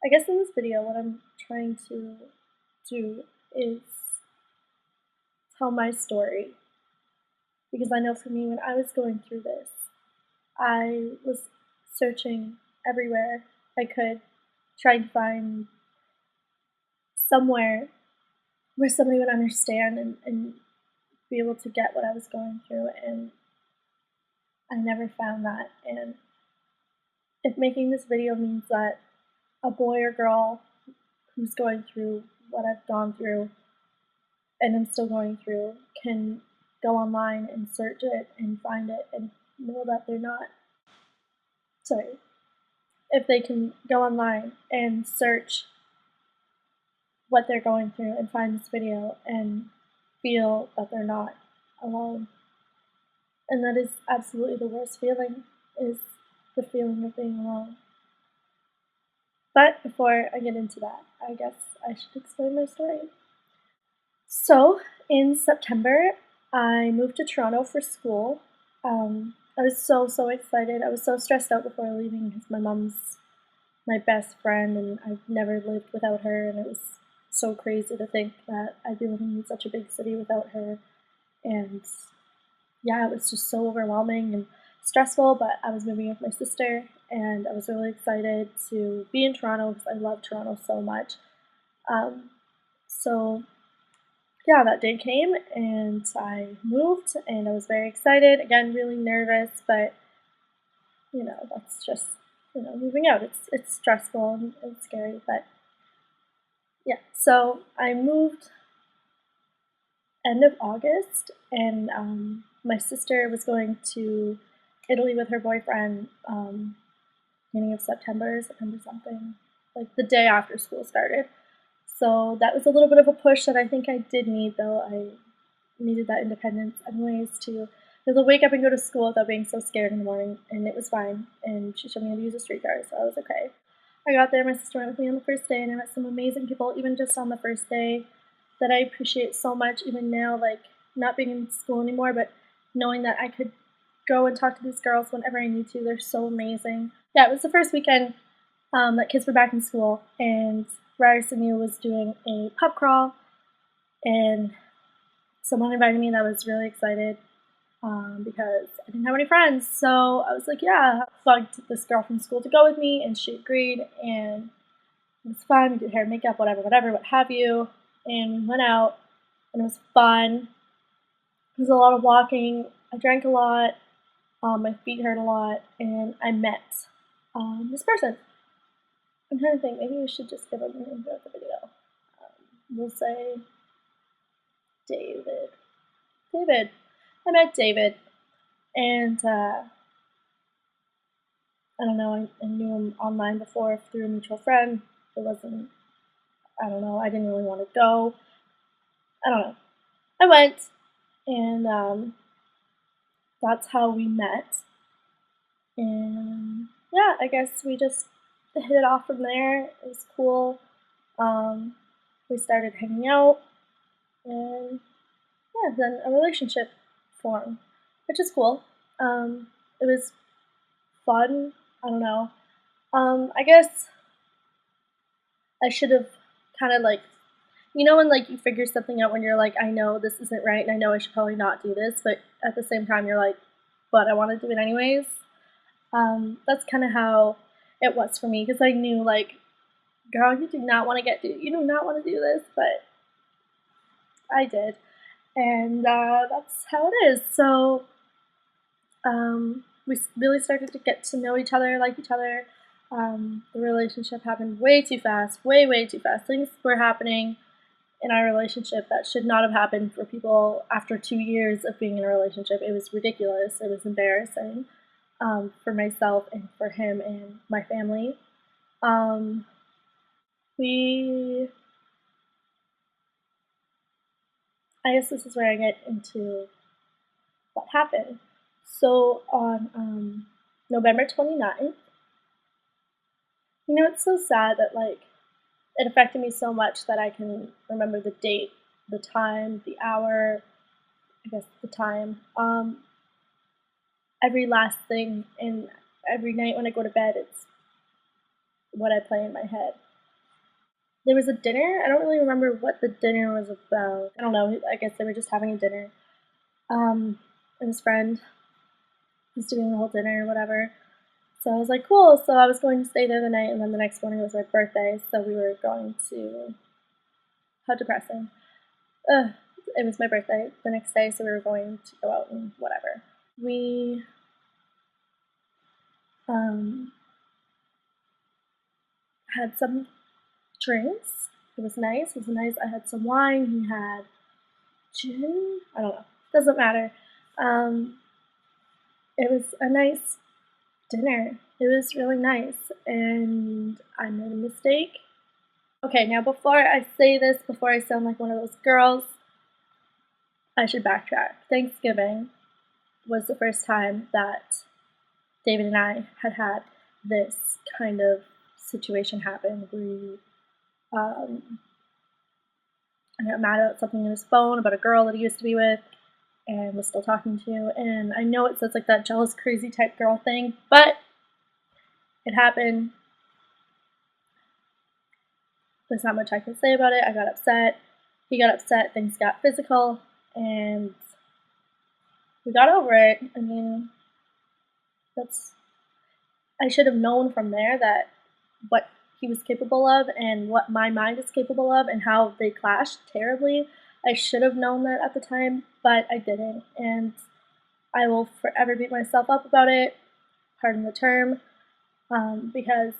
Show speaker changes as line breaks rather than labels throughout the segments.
I guess in this video, what I'm trying to do is tell my story because I know for me, when I was going through this, I was searching everywhere I could, trying to find somewhere where somebody would understand and be able to get what I was going through, and I never found that. And if making this video means that a boy or girl who's going through what I've gone through and I'm still going through can go online and search it and find it and know that they're not, sorry, if they can go online and search what they're going through and find this video and feel that they're not alone. And that is absolutely the worst feeling, is the feeling of being alone. But before I get into that, I guess I should explain my story. So, in September, I moved to Toronto for school. I was so excited. I was so stressed out before leaving because my mom's my best friend and I've never lived without her, and it was so crazy to think that I'd be living in such a big city without her. And yeah, it was just so overwhelming and stressful, but I was moving with my sister and I was really excited to be in Toronto because I love Toronto so much. Um, so yeah, that day came and I moved and I was very excited. Again, really nervous, but that's just moving out. It's stressful and scary, but yeah. So I moved end of August, and my sister was going to Italy with her boyfriend beginning of September something, like the day after school started. So that was a little bit of a push that I think I did need, though. I needed that independence anyways to be able to wake up and go to school without being so scared in the morning, and it was fine. And she showed me how to use a streetcar, so I was okay. I got there, my sister went with me on the first day, and I met some amazing people, even just on the first day, that I appreciate so much, even now, like, not being in school anymore, but knowing that I could go and talk to these girls whenever I need to. They're so amazing. Yeah, it was the first weekend that kids were back in school, and Ryerson U was doing a pub crawl, and someone invited me, and I was really excited because I didn't have any friends. So I was like, yeah, I bugged this girl from school to go with me, and she agreed, and it was fun. We did hair, makeup, whatever, what have you, and we went out, and it was fun. It was a lot of walking. I drank a lot. My feet hurt a lot, and I met this person. I'm trying to think. Maybe we should just give a name throughout the video. We'll say David. David. I met David, and I don't know. I knew him online before through a mutual friend. It wasn't. I don't know. I didn't really want to go. I don't know. I went, and that's how we met. And yeah, I guess we just hit it off from there. It was cool. We started hanging out, and yeah, then a relationship formed, which is cool. It was fun. I don't know. I guess I should have kind of like, when like you figure something out when you're like, I know this isn't right, and I know I should probably not do this, but at the same time you're like, but I want to do it anyways. That's kind of how it was for me, because I knew, like, girl, you do not want to do this, but I did, and that's how it is. So we really started to get to know each other, like each other. The relationship happened way too fast, way too fast. Things were happening in our relationship that should not have happened for people after 2 years of being in a relationship. It was ridiculous. It was embarrassing for myself and for him and my family. We, I guess this is where I get into what happened. So on November 29th, it's so sad that, like, it affected me so much that I can remember the date, the time, the hour, I guess the time. Every last thing, and every night when I go to bed, it's what I play in my head. there was a dinner. I don't really remember what the dinner was about. I don't know. I guess they were just having a dinner. And his friend was doing the whole dinner or whatever. So I was like, cool. So I was going to stay there the night, and then the next morning was my birthday. So we were going to. How depressing. Ugh, it was my birthday the next day, so we were going to go out and whatever. We had some drinks. It was nice. It was nice. I had some wine. He had gin. I don't know. Doesn't matter. It was a nice dinner. It was really nice, and I made a mistake. Okay, now before I say this, before I sound like one of those girls, I should backtrack. Thanksgiving was the first time that David and I had this kind of situation happen. I got mad about something in his phone about a girl that he used to be with and was still talking to. And I know it says like that jealous, crazy type girl thing, but it happened. There's not much I can say about it. I got upset. He got upset. Things got physical. And we got over it. I mean, I should have known from there that what he was capable of and what my mind is capable of and how they clashed terribly. I should have known that at the time, but I didn't. And I will forever beat myself up about it, pardon the term, because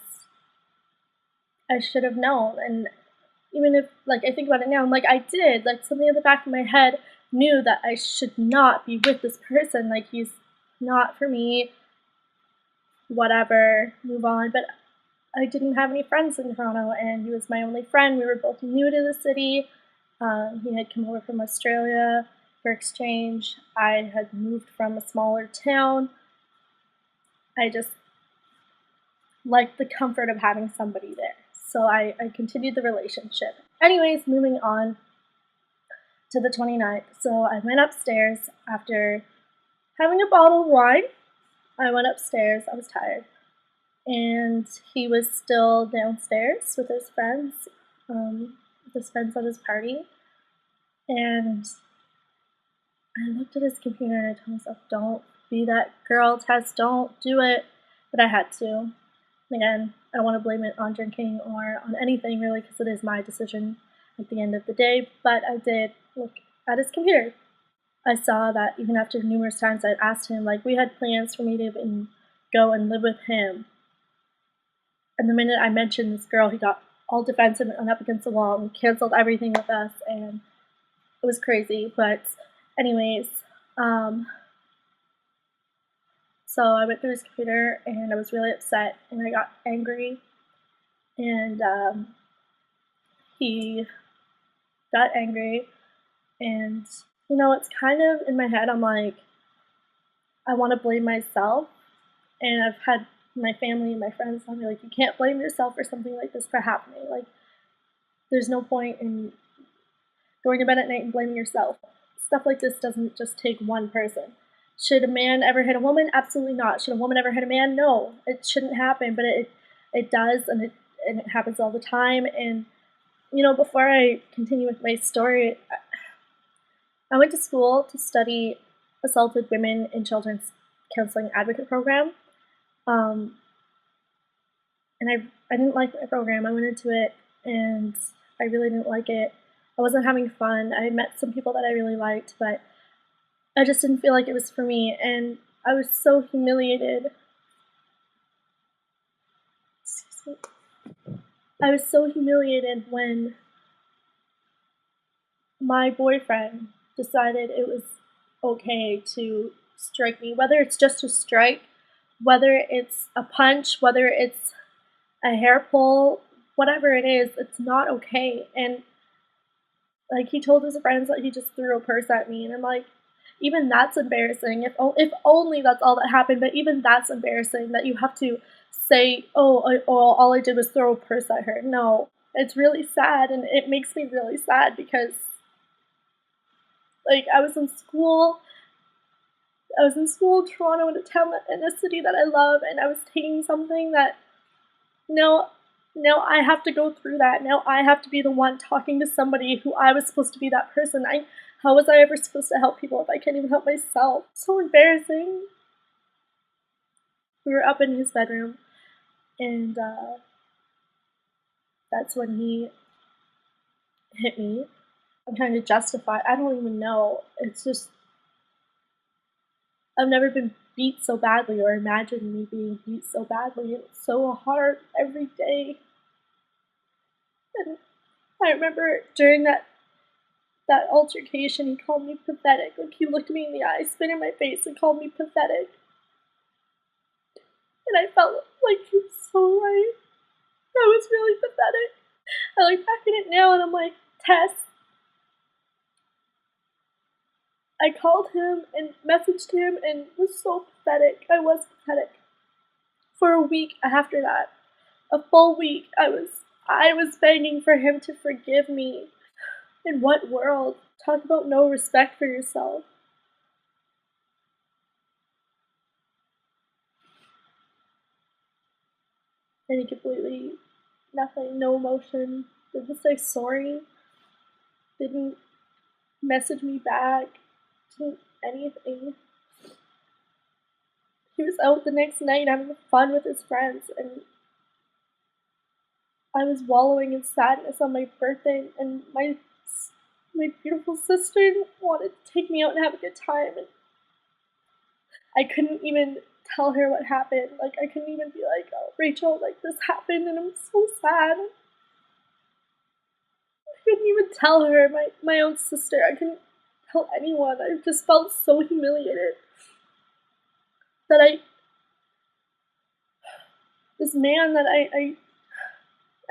I should have known. And even if, like, I think about it now, I'm like, I did. Like, something in the back of my head knew that I should not be with this person. Like, he's not for me, whatever, move on. But I didn't have any friends in Toronto, and he was my only friend. We were both new to the city. He had come over from Australia for exchange. I had moved from a smaller town. I just liked the comfort of having somebody there. So I continued the relationship. Anyways, moving on to the 29th. So I went upstairs after having a bottle of wine. I went upstairs. I was tired. And he was still downstairs with his friends at his party. And I looked at his computer and I told myself, don't be that girl, Tess, don't do it. But I had to. Again, I don't want to blame it on drinking or on anything really, because it is my decision at the end of the day. But I did look at his computer. I saw that even after numerous times I'd asked him, like, we had plans for me to go and live with him. And the minute I mentioned this girl, he got all defensive and up against the wall and canceled everything with us, and it was crazy. But anyways, so I went through his computer and I was really upset and I got angry, and he got angry, and it's kind of in my head, I'm like, I want to blame myself, and I've had my family and my friends tell me, like, you can't blame yourself for something like this for happening. Like, there's no point in going to bed at night and blaming yourself. Stuff like this doesn't just take one person. Should a man ever hit a woman? Absolutely not. Should a woman ever hit a man? No. It shouldn't happen, but it does, and it happens all the time. And before I continue with my story, I went to school to study assaulted women in children's counseling advocate program. And I didn't like my program. I went into it and I really didn't like it. I wasn't having fun. I met some people that I really liked, but I just didn't feel like it was for me. And I was so humiliated. Excuse me. I was so humiliated when my boyfriend decided it was okay to strike me, whether it's just a strike, whether it's a punch, whether it's a hair pull, whatever it is, it's not okay. And like, he told his friends that he just threw a purse at me, and I'm like, even that's embarrassing. If only that's all that happened, but even that's embarrassing that you have to say, oh, all I did was throw a purse at her. No, it's really sad, and it makes me really sad because, like, I was in school in Toronto, in a city that I love, and I was taking something that, Now I have to go through that. Now I have to be the one talking to somebody who I was supposed to be that person. How was I ever supposed to help people if I can't even help myself? So embarrassing. We were up in his bedroom, and that's when he hit me. I'm trying to justify. I don't even know. It's just I've never been beat so badly or imagined me being beat so badly. It's so hard every day. And I remember during that altercation, he called me pathetic. Like, he looked me in the eye, spit in my face, and called me pathetic. And I felt like he was so right. I was really pathetic. I look back at it now and I'm like, Tess. I called him and messaged him and was so pathetic. I was pathetic. For a week after that, a full week, I was begging for him to forgive me. In what world? Talk about no respect for yourself. And he completely, nothing, no emotion, didn't say sorry, didn't message me back, didn't anything. He was out the next night having fun with his friends, and I was wallowing in sadness on my birthday, and my beautiful sister wanted to take me out and have a good time, and I couldn't even tell her what happened. Like, I couldn't even be like, oh, Rachel, like, this happened, and I'm so sad. I couldn't even tell her, my own sister. I couldn't tell anyone. I just felt so humiliated that this man that I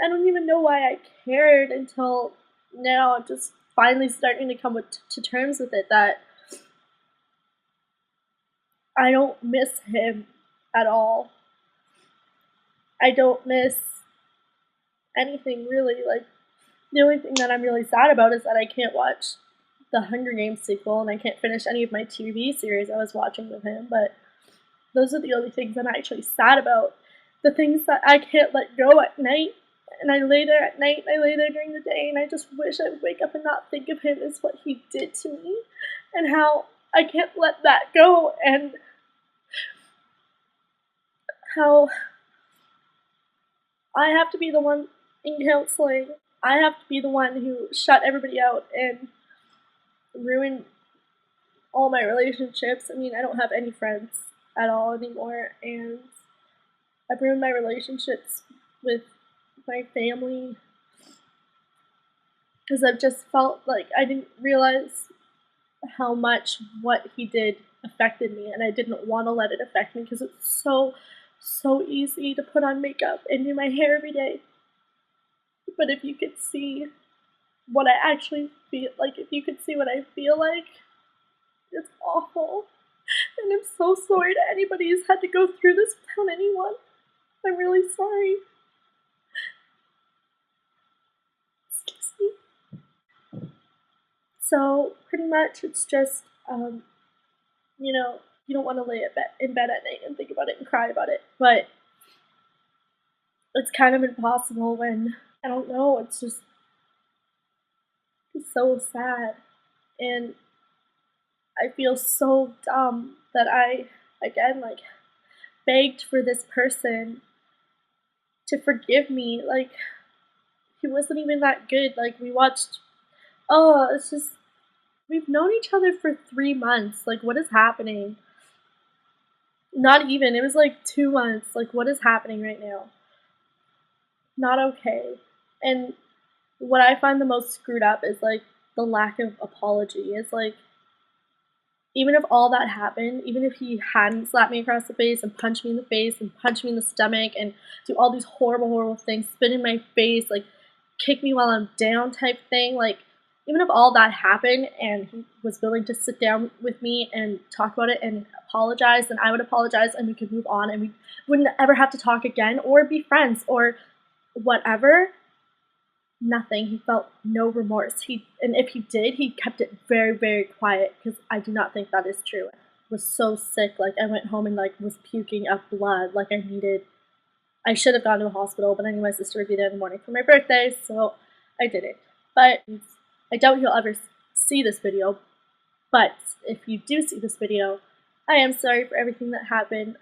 don't even know why I cared until now. I'm just finally starting to come to terms with it that I don't miss him at all. I don't miss anything really. Like, the only thing that I'm really sad about is that I can't watch the Hunger Games sequel and I can't finish any of my TV series I was watching with him, but those are the only things I'm actually sad about. The things that I can't let go at night, and I lay there at night, and I lay there during the day, and I just wish I would wake up and not think of him as what he did to me, and how I can't let that go, and how I have to be the one in counseling. I have to be the one who shut everybody out and ruin all my relationships. I mean, I don't have any friends at all anymore, and I've ruined my relationships with my family because I've just felt like I didn't realize how much what he did affected me, and I didn't want to let it affect me because it's so easy to put on makeup and do my hair every day. But if you could see what I actually feel like, if you could see what I feel like, it's awful. And I'm so sorry to anybody who's had to go through this without anyone. I'm really sorry. Excuse me. So pretty much it's just, you know, you don't want to lay in bed at night and think about it and cry about it, but it's kind of impossible when, I don't know, it's so sad. And I feel so dumb that I, again, like, begged for this person to forgive me. Like, he wasn't even that good. Like, we watched, oh, it's just, we've known each other for 3 months. Like, what is happening? Not even, it was like 2 months. Like, what is happening right now? Not okay. And what I find the most screwed up is like the lack of apology. It's like, even if all that happened, even if he hadn't slapped me across the face and punched me in the face and punched me in the stomach and do all these horrible things, spit in my face, like kick me while I'm down type thing, like even if all that happened and he was willing to sit down with me and talk about it and apologize, then I would apologize and we could move on and we wouldn't ever have to talk again or be friends or whatever. Nothing. He felt no remorse. And if he did, he kept it very quiet because I do not think that is true. I was so sick, like I went home and like was puking up blood, like I needed I should have gone to a hospital, but I knew my sister would be there in the morning for my birthday, so I didn't. But I doubt he'll ever see this video, but if you do see this video, I am sorry for everything that happened.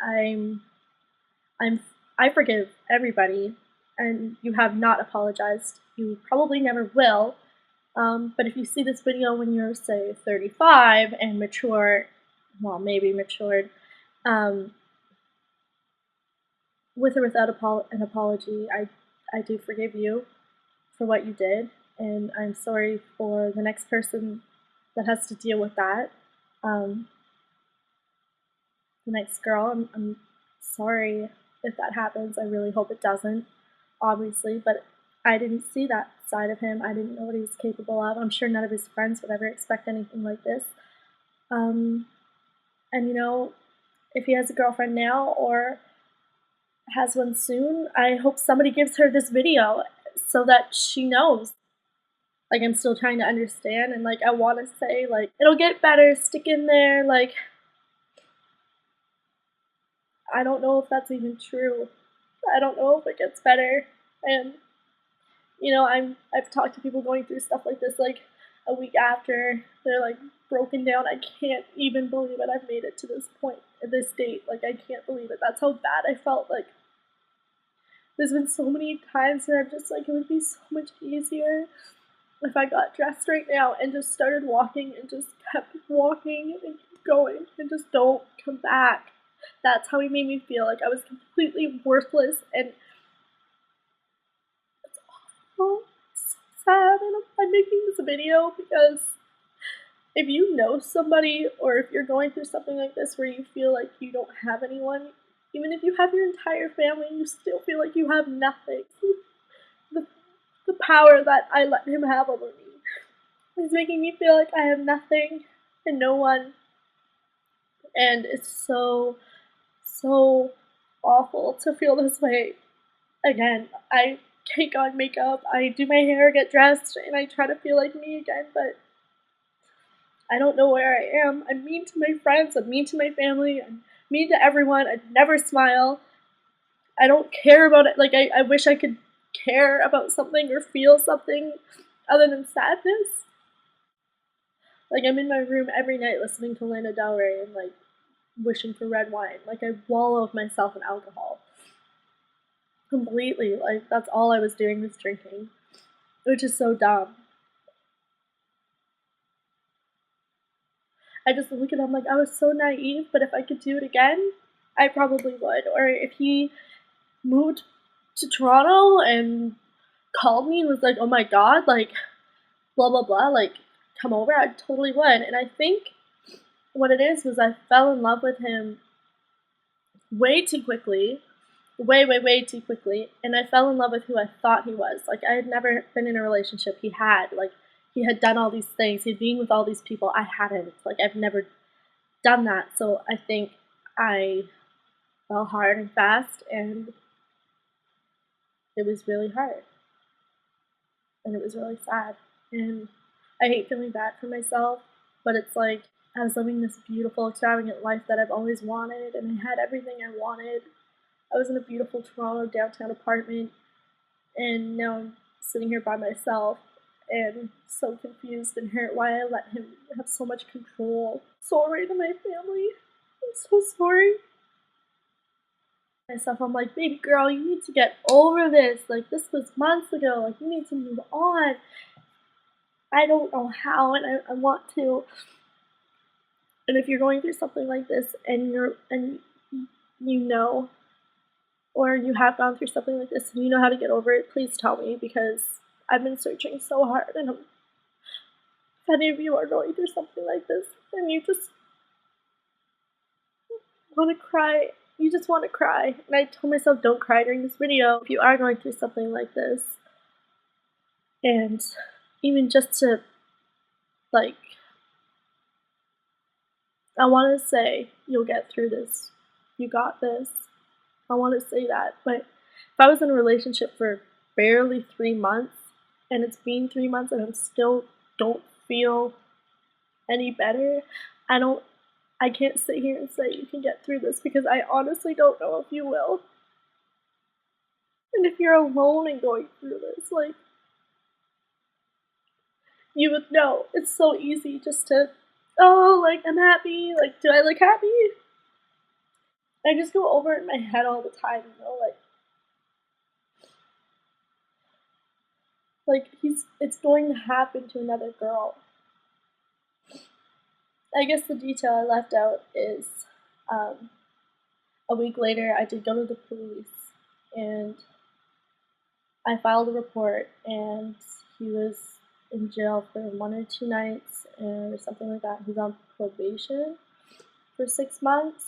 I forgive everybody, and you have not apologized. You probably never will. But if you see this video when you're, say, 35 and mature, well, maybe matured, with or without an apology, I do forgive you for what you did, and I'm sorry for the next person that has to deal with that. The next girl, I'm sorry if that happens. I really hope it doesn't, obviously, but I didn't see that side of him. I didn't know what he was capable of. I'm sure none of his friends would ever expect anything like this. And you know, if he has a girlfriend now or has one soon, I hope somebody gives her this video so that she knows. Like, I'm still trying to understand, and like, I want to say, like, it'll get better, stick in there. Like, I don't know if that's even true. I don't know if it gets better. And you know, I've talked to people going through stuff like this, like a week after they're like broken down. I can't even believe it. I've made it to this point, this date. Like, I can't believe it. That's how bad I felt. Like, there's been so many times where I'm just like, it would be so much easier if I got dressed right now and just started walking and just kept walking and keep going and just don't come back. That's how he made me feel. Like, I was completely worthless, and it's awful. It's so sad. And I'm making this video because if you know somebody, or if you're going through something like this where you feel like you don't have anyone, even if you have your entire family, you still feel like you have nothing. The power that I let him have over me is making me feel like I have nothing and no one. And it's so, so awful to feel this way. Again, I take on makeup, I do my hair, get dressed, and I try to feel like me again, but I don't know where I am. I'm mean to my friends, I'm mean to my family, I'm mean to everyone. I never smile. I don't care about it. Like, I wish I could care about something or feel something other than sadness. Like, I'm in my room every night listening to Lana Del Rey and like wishing for red wine. Like, I wallow myself in alcohol completely. Like, that's all I was doing was drinking, which is so dumb. I just look at him like, I was so naive, but if I could do it again, I probably would. Or if he moved to Toronto and called me and was like, oh my god, like, blah blah blah, like, come over, I totally would. And I think what it is was I fell in love with him way too quickly, way too quickly, and I fell in love with who I thought he was. Like, I had never been in a relationship. He had done all these things, he'd been with all these people. I hadn't. Like, I've never done that. So I think I fell hard and fast, and it was really hard, and it was really sad, and I hate feeling bad for myself, but it's like I was living this beautiful, extravagant life that I've always wanted, and I had everything I wanted. I was in a beautiful Toronto downtown apartment, and now I'm sitting here by myself and so confused and hurt why I let him have so much control. Sorry to my family. I'm so sorry. Myself, I'm like, baby girl, you need to get over this. Like, this was months ago. Like, you need to move on. I don't know how, and I want to. And if you're going through something like this, and you know, or you have gone through something like this and you know how to get over it, please tell me, because I've been searching so hard. And if any of you are going through something like this and you just want to cry, you just want to cry. And I told myself, don't cry during this video if you are going through something like this. And even just to, like, I want to say, you'll get through this. You got this. I want to say that. But if I was in a relationship for barely 3 months, and it's been 3 months and I still don't feel any better, I can't sit here and say you can get through this, because I honestly don't know if you will. And if you're alone and going through this, like, you would know. It's so easy just to, oh, like, I'm happy. Like, do I look happy? I just go over it in my head all the time, you know, like it's going to happen to another girl. I guess the detail I left out is um, a week later I did go to the police and I filed a report, and he was in jail for 1 or 2 nights or something like that. He's on probation for 6 months.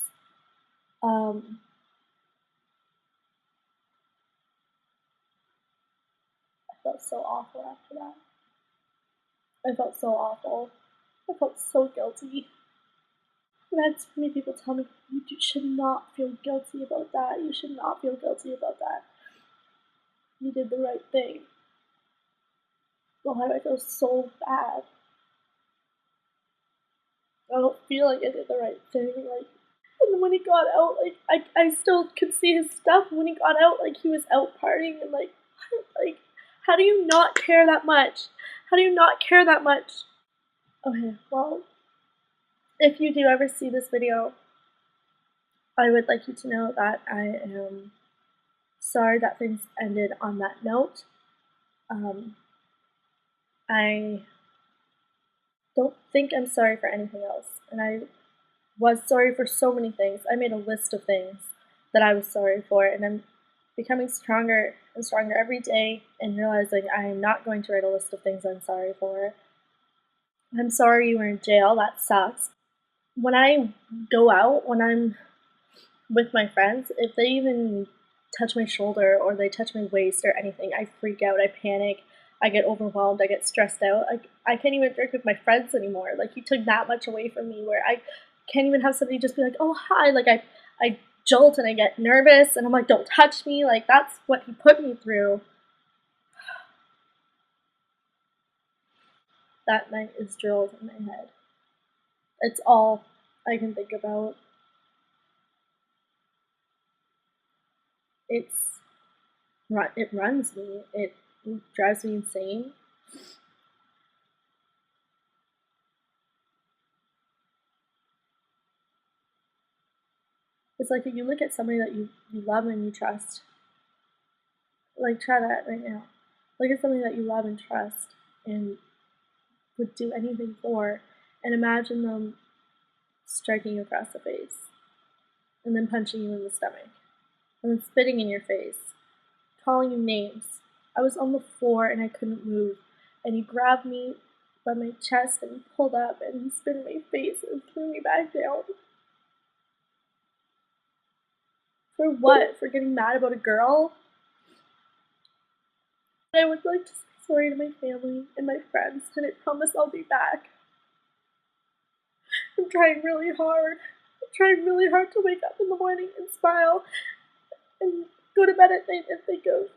Um, I felt so awful after that. I felt so awful. I felt so guilty. And I had so many people tell me, you should not feel guilty about that. You should not feel guilty about that. You did the right thing. Why do I feel so bad? I don't feel like I did the right thing. Like, and then when he got out, like I still could see his stuff. And when he got out, like he was out partying and like how do you not care that much? How do you not care that much? Okay, well, if you do ever see this video, I would like you to know that I am sorry that things ended on that note. I don't think I'm sorry for anything else, and I was sorry for so many things. I made a list of things that I was sorry for, and I'm becoming stronger and stronger every day and realizing I am not going to write a list of things I'm sorry for. I'm sorry you were in jail, that sucks. When I go out, when I'm with my friends, if they even touch my shoulder or they touch my waist or anything, I freak out, I panic, I get overwhelmed, I get stressed out. I can't even drink with my friends anymore. Like, he took that much away from me where I can't even have somebody just be like, oh, hi. Like, I jolt and I get nervous and I'm like, don't touch me. Like, that's what he put me through. That night is drilled in my head. It's all I can think about. It's it runs me. It drives me insane. It's like if you look at somebody that you love and you trust, like try that right now. Look at somebody that you love and trust and would do anything for, and imagine them striking you across the face, and then punching you in the stomach, and then spitting in your face, calling you names. I was on the floor and I couldn't move, and he grabbed me by my chest and pulled up and he spit in my face and threw me back down. For what? For getting mad about a girl? I would like to say sorry to my family and my friends, and I promise I'll be back. I'm trying really hard. I'm trying really hard to wake up in the morning and smile and go to bed at night and think of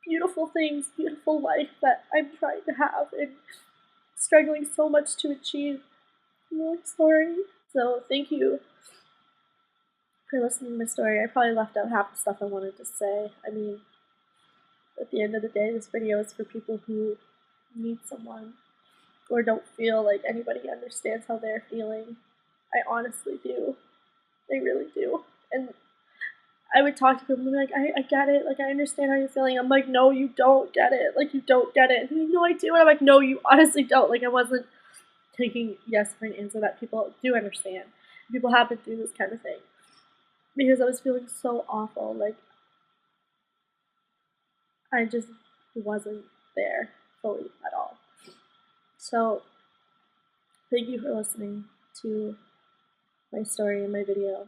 beautiful things, beautiful life that I'm trying to have and struggling so much to achieve. I'm really sorry. So thank you for listening to my story. I probably left out half the stuff I wanted to say. I mean, at the end of the day, this video is for people who need someone or don't feel like anybody understands how they're feeling. I honestly do. I really do. And I would talk to people and be like, I get it. Like, I understand how you're feeling. I'm like, no, you don't get it. Like, you don't get it. And they're like, no, I do. And I'm like, no, you honestly don't. Like, I wasn't taking yes for an answer that people do understand. People have been through this kind of thing. Because I was feeling so awful. Like, I just wasn't there fully at all. So, thank you for listening to my story and my video.